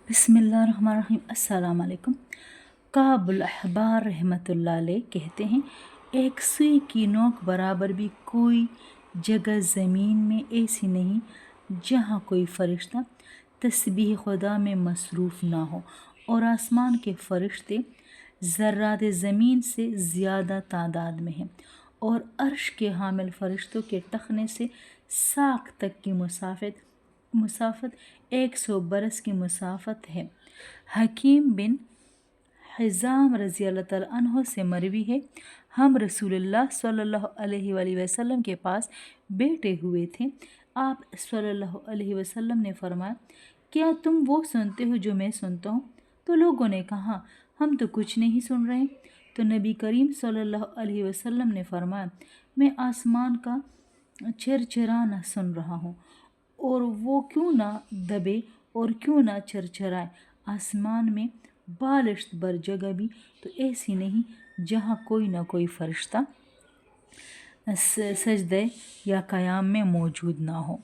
बिस्मिल्लाहिर्रहमानिर्रहीम। अस्सलाम वालेकुम। काबुल अहबार रहमतुल्लाह अलैह कहते हैं, एक सुई की नोक बराबर भी कोई जगह ज़मीन में ऐसी नहीं जहाँ कोई फ़रिश्ता तस्बीह खुदा में मसरूफ़ ना हो, और आसमान के फ़रिश्ते ज़र्रात ज़मीन से ज़्यादा तादाद में हैं, और अर्श के हामिल फ़रिश्तों के टखने से साख तक की मुसाफत 100 बरस की मुसाफत है। हकीम बिन हिज़ाम रज़ी अल्लाह ताला अन्हो से मरवी है, हम रसूलुल्लाह सल्लल्लाहु अलैहि वसल्लम के पास बैठे हुए थे। आप सल्लल्लाहु अलैहि वसल्लम ने फरमाया, क्या तुम वो सुनते हो जो मैं सुनता हूँ? तो लोगों ने कहा, हम तो कुछ नहीं सुन रहे। तो नबी करीम सल्लल्लाहु अलैहि वसल्लम ने फरमाया, मैं आसमान का चरचराना सुन रहा हूँ, और वो क्यों ना दबे और क्यों ना चरचराए। आसमान में बालिश्त बर जगह भी तो ऐसी नहीं जहाँ कोई ना कोई फरिश्ता सजदे या क़याम में मौजूद ना हो।